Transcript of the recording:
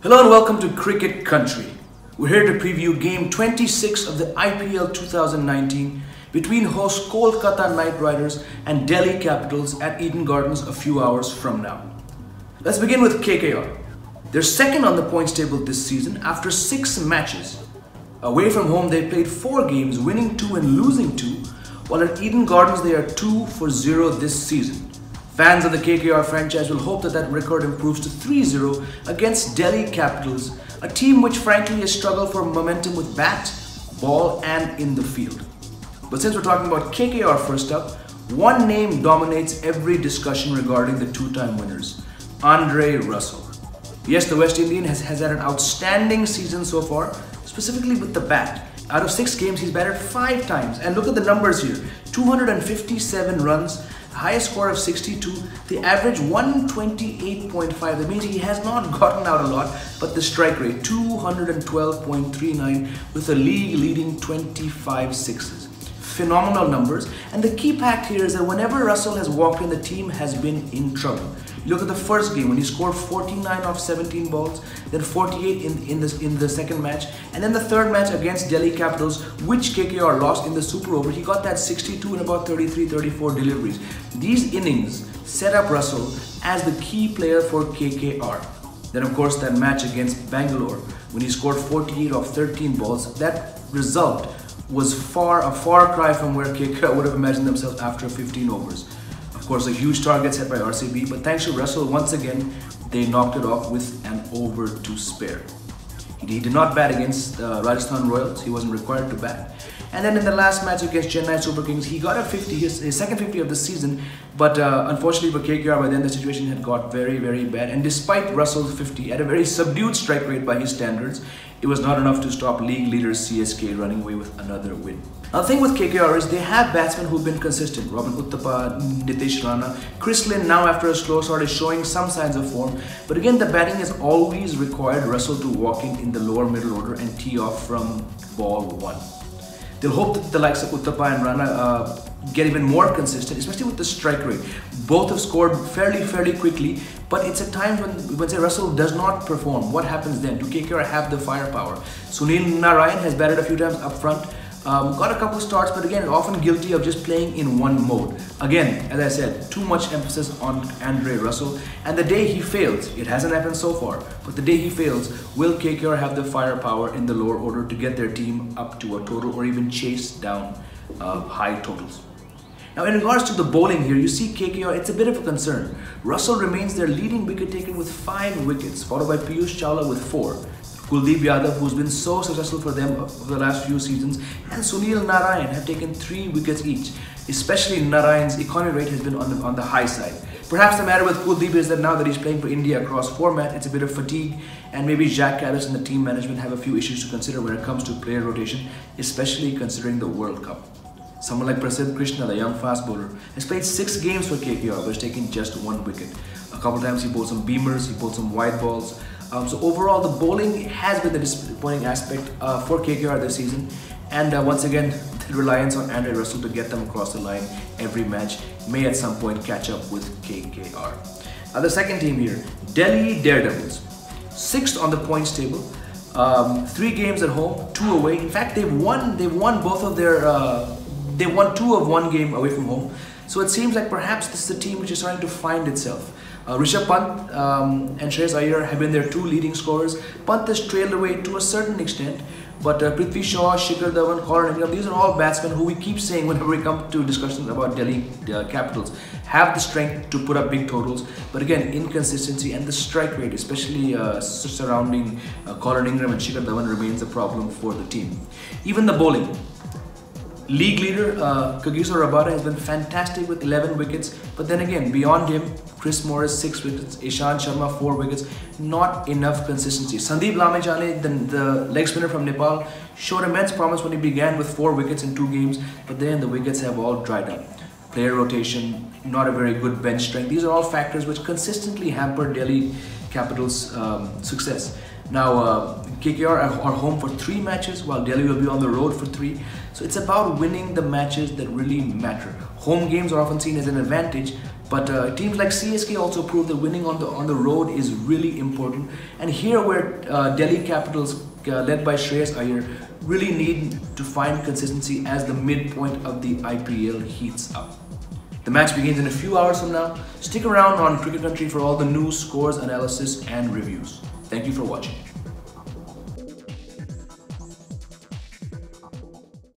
Hello and welcome to Cricket Country. We're here to preview Game 26 of the IPL 2019 between host Kolkata Knight Riders and Delhi Capitals at Eden Gardens a few hours from now. Let's begin with KKR. They're second on the points table this season after 6 matches. Away from home, they played 4 games, winning 2 and losing 2, while at Eden Gardens they are 2 for 0 this season. Fans of the KKR franchise will hope that that record improves to 3-0 against Delhi Capitals, a team which frankly has struggled for momentum with bat, ball and in the field. But since we're talking about KKR first up, one name dominates every discussion regarding the 2-time winners, Andre Russell. Yes, the West Indian has had an outstanding season so far, specifically with the bat. Out of 6 games, he's batted 5 times. And look at the numbers here, 257 runs, highest score of 62, the average 128.5. That means he has not gotten out a lot, but the strike rate 212.39 with a league leading 25 sixes. Phenomenal numbers, and the key fact here is that whenever Russell has walked in, the team has been in trouble. You look at the first game when he scored 49 off 17 balls, then 48 in the second match, and then the third match against Delhi Capitals, which KKR lost in the Super Over. He got that 62 in about 33-34 deliveries. These innings set up Russell as the key player for KKR. Then of course that match against Bangalore when he scored 48 off 13 balls, that result was a far cry from where KKR would have imagined themselves after 15 overs. Of course, a huge target set by RCB, but thanks to Russell, once again, they knocked it off with an over to spare. He did not bat against Rajasthan Royals. He wasn't required to bat. And then in the last match against Chennai Super Kings, he got a 50, his second 50 of the season, but unfortunately for KKR, by then the situation had got very bad. And despite Russell's 50 at a very subdued strike rate by his standards, it was not enough to stop league leaders CSK running away with another win. Now the thing with KKR is they have batsmen who've been consistent. Robin Uthappa, Nitesh Rana, Chris Lynn now after a slow start is showing some signs of form. But again, the batting has always required Russell to walk in the lower middle order and tee off from ball 1. They'll hope that the likes of Uthappa and Rana get even more consistent, especially with the strike rate. Both have scored fairly quickly, but it's at times when say Russell does not perform. What happens then? Do KKR have the firepower? Sunil Narayan has batted a few times up front, got a couple of starts, but again often guilty of just playing in one mode. Again, as I said, too much emphasis on Andre Russell, and the day he fails, it hasn't happened so far, but the day he fails, will KKR have the firepower in the lower order to get their team up to a total or even chase down high totals? Now in regards to the bowling here, you see KKR, it's a bit of a concern. Russell remains their leading wicket taker with 5 wickets, followed by Piyush Chawla with 4. Kuldeep Yadav, who's been so successful for them over the last few seasons, and Sunil Narayan have taken 3 wickets each. Especially Narayan's economy rate has been on the high side. Perhaps the matter with Kuldeep is that now that he's playing for India across format, it's a bit of fatigue, and maybe Jack Callis and the team management have a few issues to consider when it comes to player rotation, especially considering the World Cup. Someone like Prasidh Krishna, the young fast bowler, has played 6 games for KKR but has taken just 1 wicket. A couple times he bowled some beamers, he bowled some wide balls. So overall, the bowling has been the disappointing aspect for KKR this season. And once again, the reliance on Andre Russell to get them across the line every match may at some point catch up with KKR. The second team here, Delhi Daredevils. 6th on the points table. 3 games at home, 2 away. In fact, they've won both of their... they won 2 of 1 game away from home. So it seems like perhaps this is a team which is starting to find itself. Rishabh Pant and Shreyas Iyer have been their 2 leading scorers. Pant has trailed away to a certain extent, but Prithvi Shaw, Shikhar Dhawan, Colin Ingram, these are all batsmen who we keep saying whenever we come to discussions about Delhi Capitals, have the strength to put up big totals, but again, inconsistency and the strike rate, especially surrounding Colin Ingram and Shikhar Dhawan, remains a problem for the team. Even the bowling. League leader Kagiso Rabada has been fantastic with 11 wickets, but then again, beyond him, Chris Morris 6 wickets, Ishant Sharma 4 wickets, not enough consistency. Sandeep Lamechhane, the leg spinner from Nepal, showed immense promise when he began with 4 wickets in 2 games, but then the wickets have all dried up. Player rotation, not a very good bench strength. These are all factors which consistently hamper Delhi Capitals' success. Now, KKR are home for 3 matches, while Delhi will be on the road for 3. So it's about winning the matches that really matter. Home games are often seen as an advantage, But teams like CSK also proved that winning on the road is really important. And here where Delhi Capitals, led by Shreyas Iyer, really need to find consistency as the midpoint of the IPL heats up. The match begins in a few hours from now. Stick around on Cricket Country for all the news, scores, analysis, and reviews. Thank you for watching.